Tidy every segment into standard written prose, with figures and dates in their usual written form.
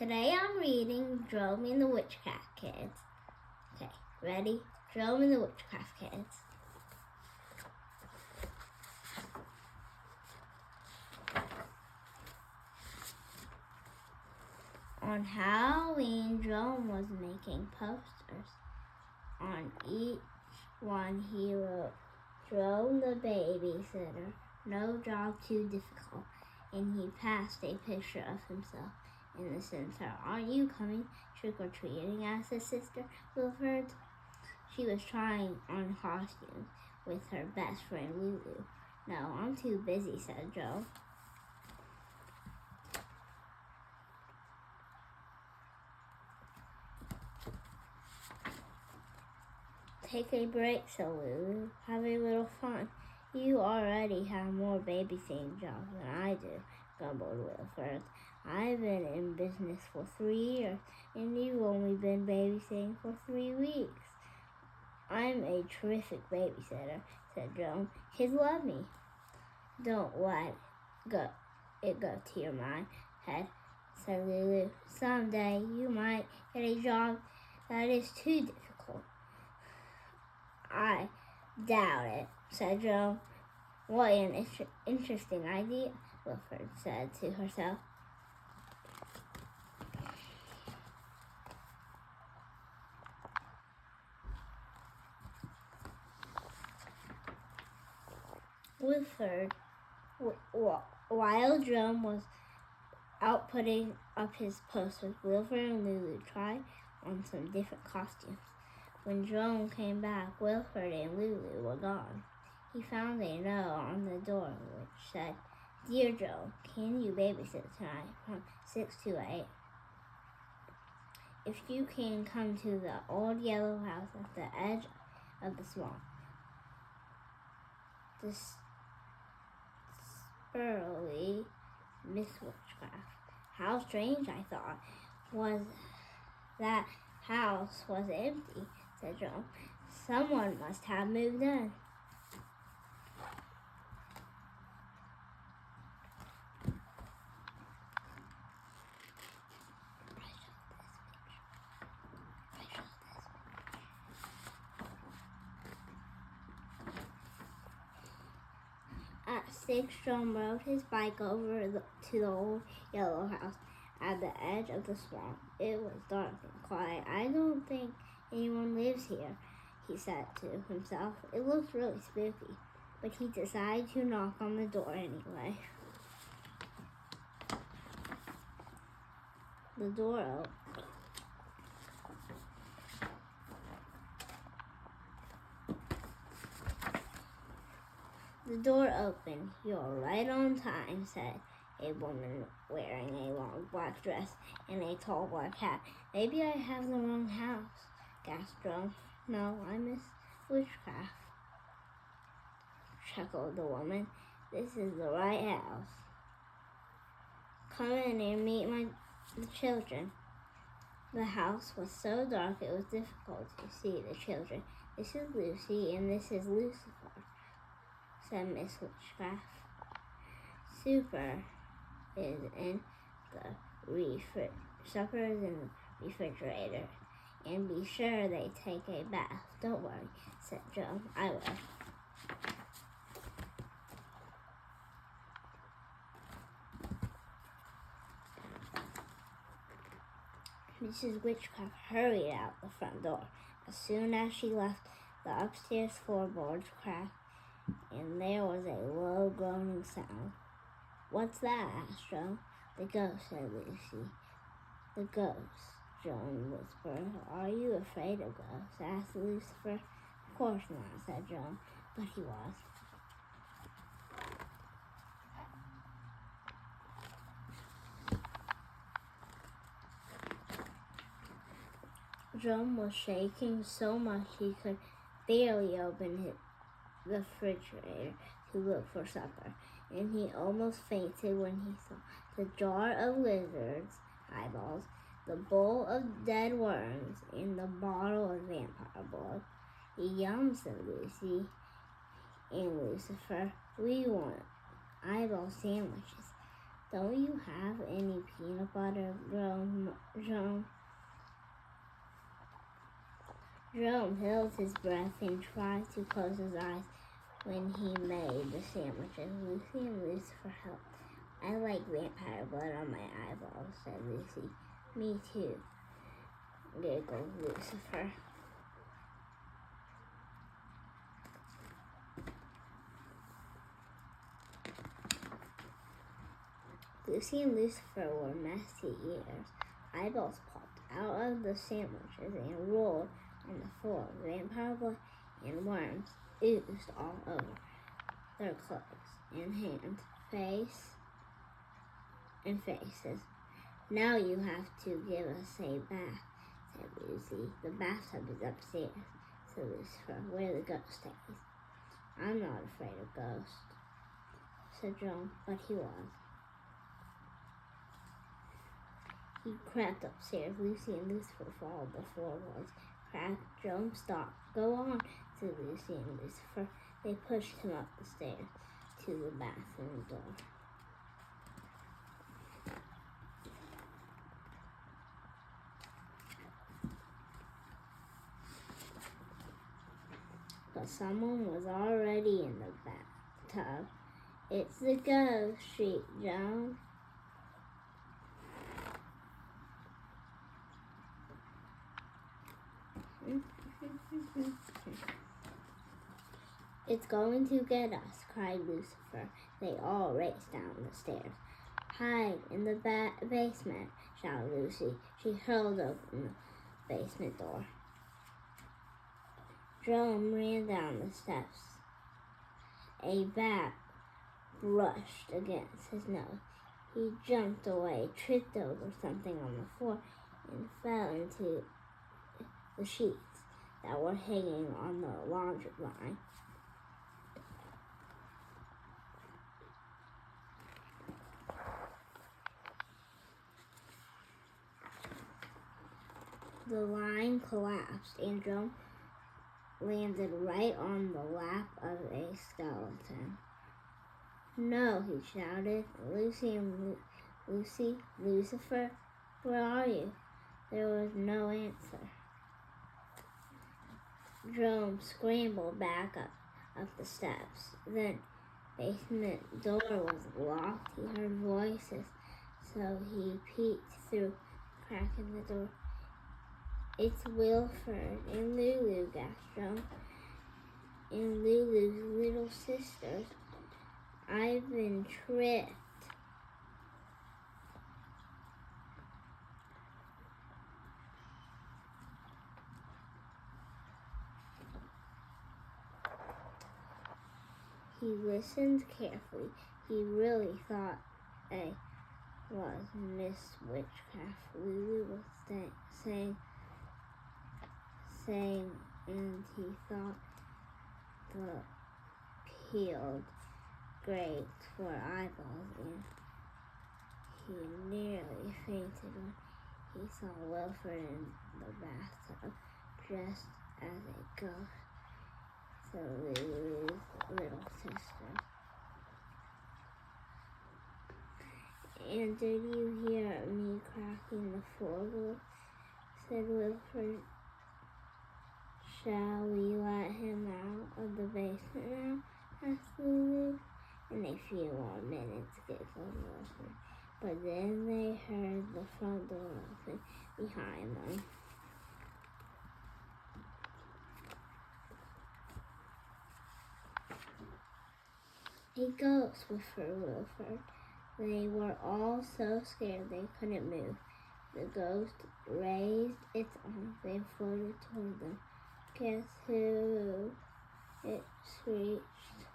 Today I'm reading Jerome and the Witchcraft Kids. Okay, ready? Jerome and the Witchcraft Kids. On Halloween, Jerome was making posters. On each one he wrote, Jerome the babysitter, no job too difficult, and he passed a picture of himself in the center. Aren't you coming trick-or-treating? asked his sister Wilfred. She was trying on costumes with her best friend Lulu. No, I'm too busy, said Joe. Take a break, said Lulu. Have a little fun. You already have more babysitting jobs than I do, grumbled Wilfred. I've been in business for 3 years, and you've only been babysitting for 3 weeks. I'm a terrific babysitter, said Jerome. Kids love me. Don't let it go to your head, said Lulu. Someday you might get a job that is too difficult. I doubt it, said Jerome. What an interesting idea, Wilfred said to herself. Wilfred, while Jerome was out putting up his posters, Wilfred and Lulu tried on some different costumes. When Jerome came back, Wilfred and Lulu were gone. He found a note on the door which said, Dear Joe, can you babysit tonight from 6 to 8? If you can, come to the old yellow house at the edge of the swamp. This spurly Miss Witchcraft. How strange, I thought. Was that house was empty, said Jerome. Someone must have moved in. At 6, Jerome rode his bike over to the old yellow house at the edge of the swamp. It was dark and quiet. I don't think anyone lives here, he said to himself. It looks really spooky, but he decided to knock on the door anyway. The door opened. The door opened. You're right on time, said a woman wearing a long black dress and a tall black hat. Maybe I have the wrong house, gasped Jerome. No, I miss Witchcraft, chuckled the woman. This is the right house. Come in and meet the children. The house was so dark it was difficult to see the children. This is Lucy and this is Lucifer, said Miss Witchcraft. Supper is in the supper is in the refrigerator, and be sure they take a bath. Don't worry, said Joe. I will. Mrs. Witchcraft hurried out the front door. As soon as she left, the upstairs floorboards cracked, and there was a low groaning sound. What's that? asked Joe. The ghost, said Lucy. The ghost, Joan whispered. Are you afraid of ghosts? asked Lucifer. Of course not, said Joan, but he was. Jerome was shaking so much he could barely open the refrigerator to look for supper, and he almost fainted when he saw the jar of lizards' eyeballs, the bowl of dead worms, and the bottle of vampire blood. Yum, said Lucy and Lucifer. We want eyeball sandwiches. Don't you have any peanut butter? Jerome Jerome held his breath and tried to close his eyes when he made the sandwiches. Lucy and Lucifer helped. I like vampire blood on my eyeballs, said Lucy. Me too, giggled Lucifer. Lucy and Lucifer wore messy ears. Eyeballs popped out of the sandwiches and rolled on the floor. Vampire blood and worms oozed all over their clothes and hands, faces. Now you have to give us a bath, said Lucy. The bathtub is upstairs, said Lucifer, where the ghost stays. I'm not afraid of ghosts, said Jerome, but he was. He crept upstairs. Lucy and Lucifer followed the floorboards. Cracked. Jerome stopped. Go on, said Lucy and Lucifer. They pushed him up the stairs to the bathroom door. But someone was already in the bathtub. It's the ghost, shrieked Jerome. It's going to get us, cried Lucifer. They all raced down the stairs. Hide in the basement, shouted Lucy. She hurled open the basement door. Jerome ran down the steps. A bat brushed against his nose. He jumped away, tripped over something on the floor, and fell into the sheets that were hanging on the laundry line. The line collapsed and Jerome landed right on the lap of a skeleton. No, he shouted. Lucifer, where are you? There was no answer. Jerome scrambled back up the steps. The basement door was locked. He heard voices, so he peeked through the crack in the door. It's Wilford and Lulu, gasped Jerome, and Lulu's little sisters. I've been tricked. He listened carefully. He really thought it was Miss Witchcraft. Lulu was saying, and he thought the peeled grapes were eyeballs, and he nearly fainted when he saw Wilford in the bathtub, dressed as a ghost. So Lulu's little sister. And did you hear me cracking the floorboard? Said Wilford. Shall we let him out of the basement now? Asked Lulu. In a few more minutes, giggled Wilford. But then they heard the front door open behind them. A ghost, whispered Wilford. They were all so scared they couldn't move. The ghost raised its arms and floated toward them. Guess who? It screeched.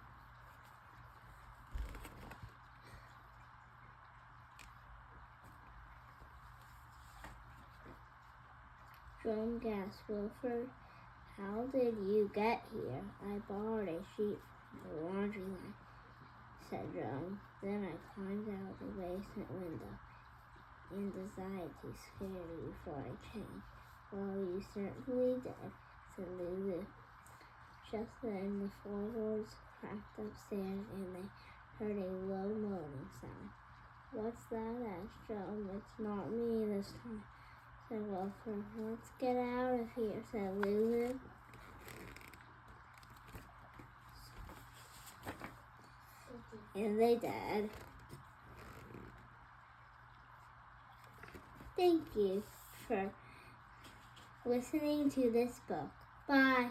Jerome gasped. Wilford, how did you get here? I borrowed a sheet from the laundry line, said Jerome. Then I climbed out the basement window and decided to scare you before I changed. Well, you certainly did, said Lulu. Just then the floorboards cracked upstairs and they heard a low moaning sound. What's that? asked Jerome. It's not me this time, said Wilfred. Let's get out of here, said Lulu. And they did. Thank you for listening to this book. Bye.